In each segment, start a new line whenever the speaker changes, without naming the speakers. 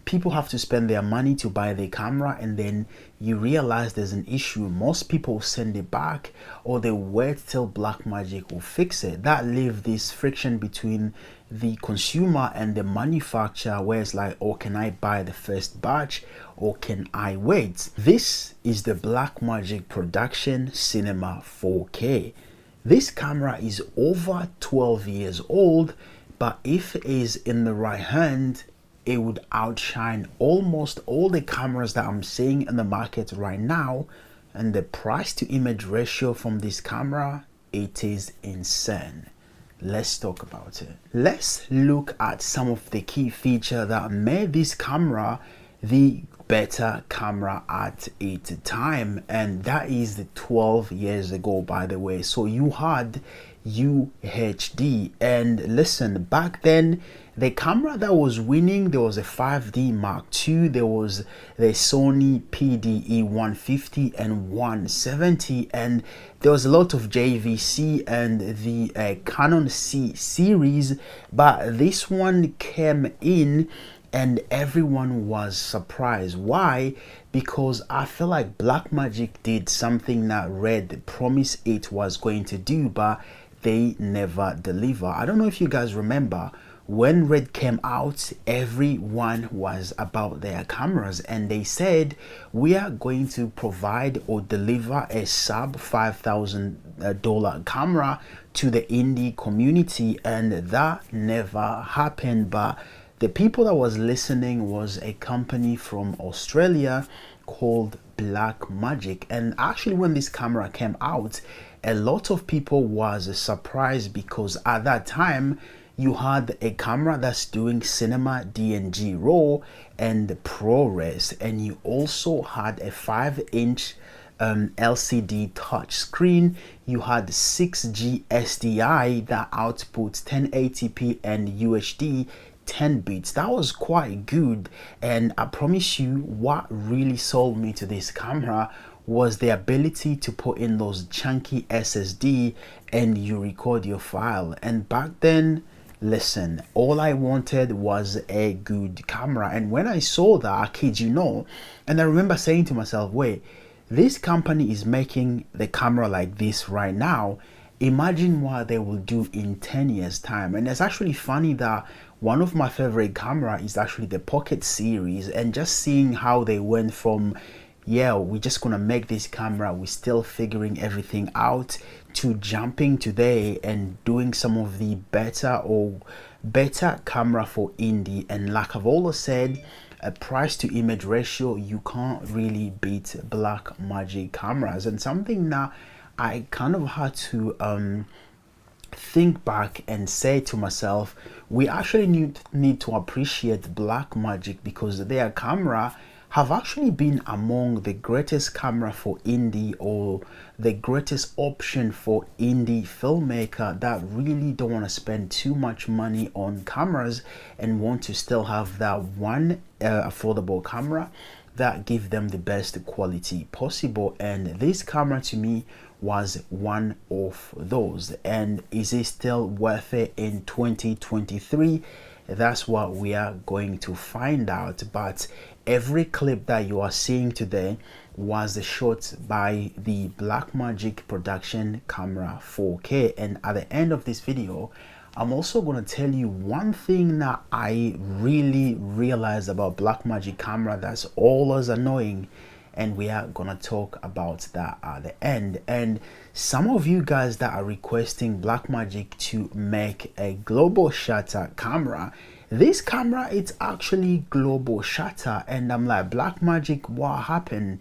people have to spend their money to buy the camera, and then you realize there's an issue. Most people send it back, or they wait till Blackmagic will fix it. That leaves this friction between the consumer and the manufacturer, where it's like, oh, can I buy the first batch or can I wait? This is the Blackmagic Production Cinema 4K. This camera is over 12 years old, but if it is in the right hand, it would outshine almost all the cameras that I'm seeing in the market right now. And the price to image ratio from this camera, it is insane. Let's talk about it. Let's look at some of the key features that made this camera the better camera at its time, and that is the 12 years ago, by the way. So you had UHD, and listen, back then the camera that was winning, there was a 5D Mark II, there was the Sony PDE 150 and 170, and there was a lot of JVC and the Canon C series, but this one came in and everyone was surprised. Why? Because I feel like Blackmagic did something that Red promised it was going to do, but they never deliver. I don't know if you guys remember, when Red came out, everyone was about their cameras, and they said, we are going to provide or deliver a sub $5,000 camera to the indie community, and that never happened. But the people that was listening was a company from Australia called Blackmagic. And actually, when this camera came out, a lot of people was surprised, because at that time you had a camera that's doing cinema DNG RAW and ProRes, and you also had a 5-inch LCD touch screen. You had 6G SDI that outputs 1080p and UHD 10 bits. That was quite good, and I promise you, what really sold me to this camera was the ability to put in those chunky SSD and you record your file. And back then, listen, all I wanted was a good camera. And when I saw that, I kid you not, and I remember saying to myself, wait, this company is making the camera like this right now, imagine what they will do in 10 years time. And it's actually funny that one of my favorite camera is actually the Pocket series, and just seeing how they went from, yeah, we're just gonna make this camera, we're still figuring everything out, to jumping today and doing some of the better camera for indie. And like I've always said, a price to image ratio, you can't really beat Blackmagic cameras. And something that I kind of had to think back and say to myself, we actually need to appreciate Blackmagic, because their camera have actually been among the greatest camera for indie, or the greatest option for indie filmmaker that really don't want to spend too much money on cameras and want to still have that one affordable camera that give them the best quality possible. And this camera to me was one of those. And is it still worth it in 2023? That's what we are going to find out. But every clip that you are seeing today was shot by the Blackmagic Production Camera 4K. And at the end of this video, I'm also going to tell you one thing that I really realized about Blackmagic camera that's always annoying, and we are going to talk about that at the end. And some of you guys that are requesting Blackmagic to make a global shutter camera, this camera, it's actually global shutter, and I'm like, Blackmagic, what happened?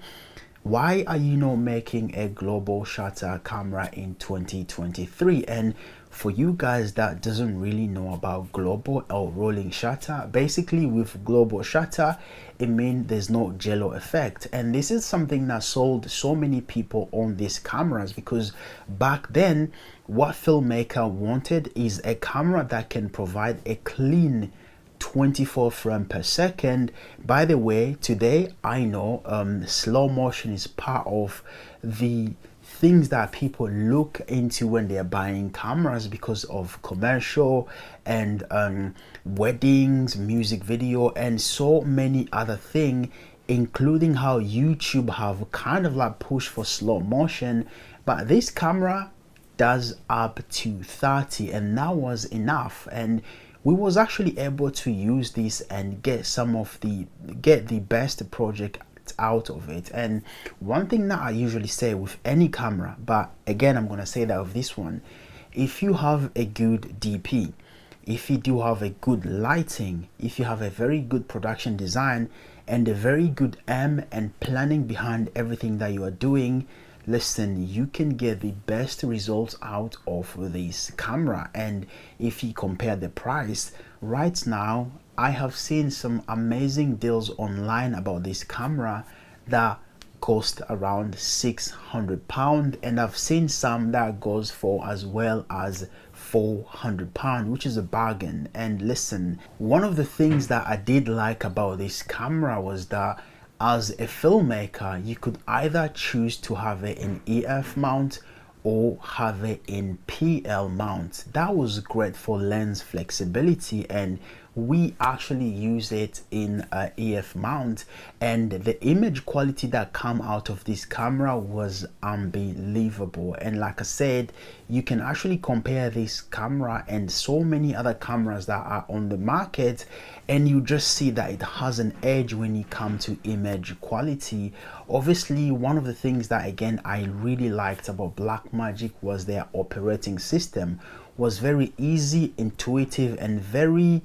Why are you not making a global shutter camera in 2023? And for you guys that doesn't really know about global or rolling shutter, basically with global shutter, it means there's no jello effect. And this is something that sold so many people on these cameras, because back then what filmmaker wanted is a camera that can provide a clean 24 frames per second. By the way, today I know slow motion is part of the things that people look into when they're buying cameras because of commercial and weddings, music video, and so many other things, including how YouTube have kind of like pushed for slow motion. But this camera does up to 30, and that was enough, and we was actually able to use this and get the best project out of it. And one thing that I usually say with any camera, but again I'm gonna say that with this one, if you have a good DP, if you do have a good lighting, if you have a very good production design and a very good aim and planning behind everything that you are doing, listen, you can get the best results out of this camera. And if you compare the price right now, I have seen some amazing deals online about this camera that cost around £600, and I've seen some that goes for as well as £400, which is a bargain. And listen, one of the things that I did like about this camera was that as a filmmaker, you could either choose to have it in EF mount or have it in PL mount. That was great for lens flexibility, and we actually use it in EF mount, and the image quality that come out of this camera was unbelievable. And like I said, you can actually compare this camera and so many other cameras that are on the market, and you just see that it has an edge when you come to image quality. Obviously, one of the things that again I really liked about Blackmagic was their operating system was very easy, intuitive, and very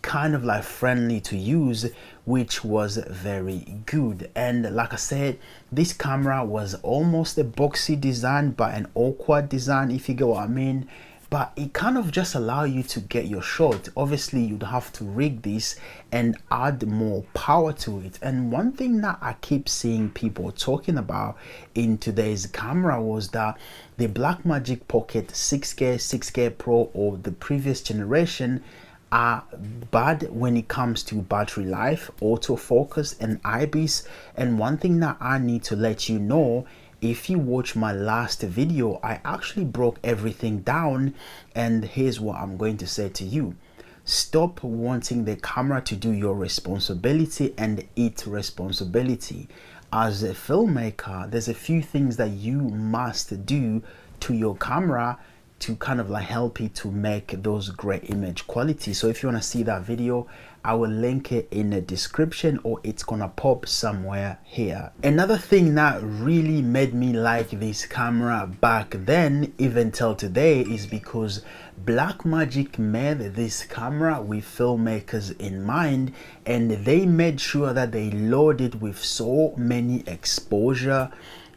kind of like friendly to use, which was very good. And like I said, this camera was almost a boxy design but an awkward design, if you get what I mean. But it kind of just allow you to get your shot. Obviously you'd have to rig this and add more power to it. And one thing that I keep seeing people talking about in today's camera was that the Blackmagic Pocket 6K, 6K Pro or the previous generation are bad when it comes to battery life, autofocus, and IBIS. And one thing that I need to let you know, if you watch my last video, I actually broke everything down, and here's what I'm going to say to you. Stop wanting the camera to do your responsibility and its responsibility. As a filmmaker, there's a few things that you must do to your camera to kind of like help you to make those great image quality. So if you want to see that video, I will link it in the description, or it's gonna pop somewhere here. Another thing that really made me like this camera back then, even till today, is because Blackmagic made this camera with filmmakers in mind, and they made sure that they loaded with so many exposure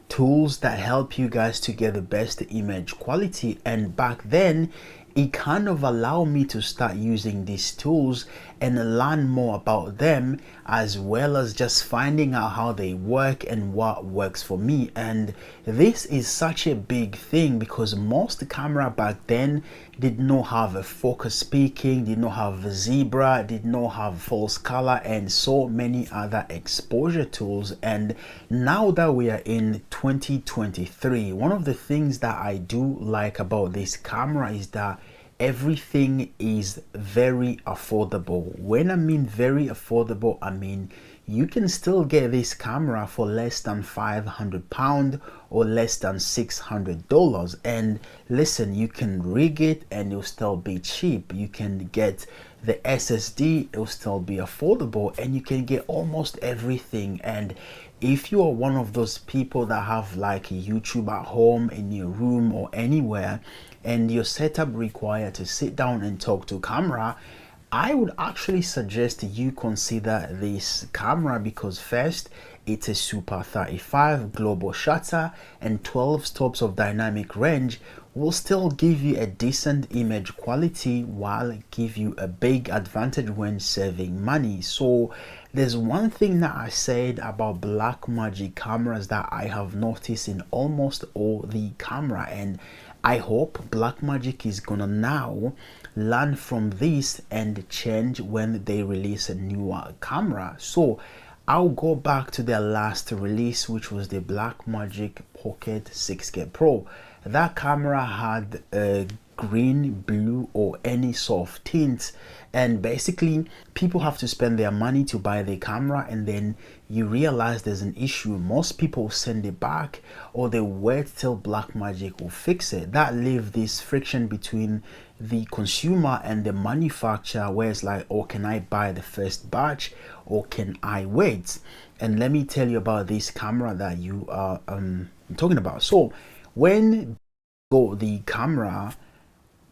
tools that help you guys to get the best image quality. And back then it kind of allowed me to start using these tools and learn more about them, as well as just finding out how they work and what works for me. And this is such a big thing because most camera back then did not have a focus peaking, did not have a zebra, did not have false color, and so many other exposure tools. And now that we are in 2023, one of the things that I do like about this camera is that everything is very affordable. When I mean very affordable, I mean you can still get this camera for less than £500 or less than $600. And listen, you can rig it and it'll still be cheap. You can get the SSD, it'll still be affordable, and you can get almost everything. And if you are one of those people that have like YouTube at home, in your room, or anywhere, and your setup require to sit down and talk to camera, I would actually suggest you consider this camera, because first, it's a Super 35 global shutter, and 12 stops of dynamic range will still give you a decent image quality while give you a big advantage when saving money. So there's one thing that I said about Blackmagic cameras that I have noticed in almost all the camera, and I hope Blackmagic is gonna now learn from this and change when they release a newer camera. So I'll go back to their last release, which was the Blackmagic Pocket 6K Pro. That camera had a green, blue, or any soft tints, and basically people have to spend their money to buy the camera, and then you realize there's an issue. Most people send it back, or they wait till Blackmagic will fix it. That leaves this friction between the consumer and the manufacturer, where it's like, oh, can I buy the first batch or can I wait? And let me tell you about this camera that you are talking about. So when got the camera,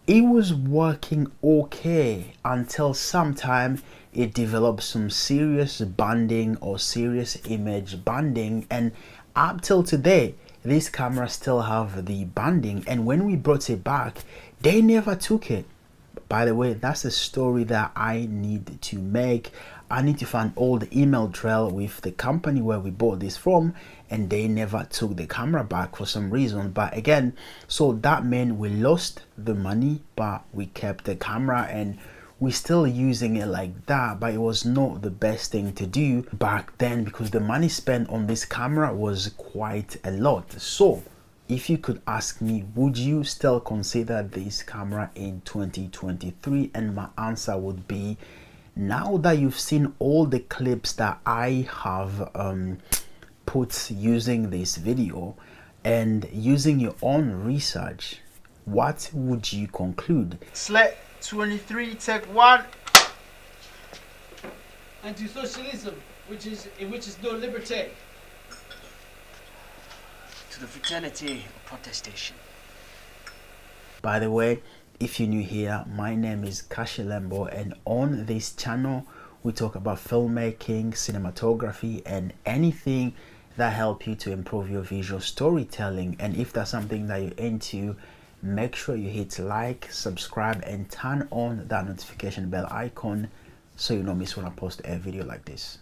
it was working okay until sometime it developed some serious banding or serious image banding, and up till today this camera still have the banding. And when we brought it back, they never took it. By the way, that's a story that I need to make. I need to find all the email trail with the company where we bought this from, and they never took the camera back for some reason. But again, so that meant we lost the money, but we kept the camera and we're still using it like that. But it was not the best thing to do back then, because the money spent on this camera was quite a lot. So if you could ask me, would you still consider this camera in 2023? And my answer would be, now that you've seen all the clips that I have put using this video and using your own research, what would you conclude?
Select 23, take 1.
Anti-socialism, in which is no liberty.
To the fraternity of protestation.
By the way, if you're new here, my name is Kashilembo, and on this channel we talk about filmmaking, cinematography, and anything that help you to improve your visual storytelling. And if that's something that you're into, make sure you hit like, subscribe, and turn on that notification bell icon so you don't miss when I post a video like this.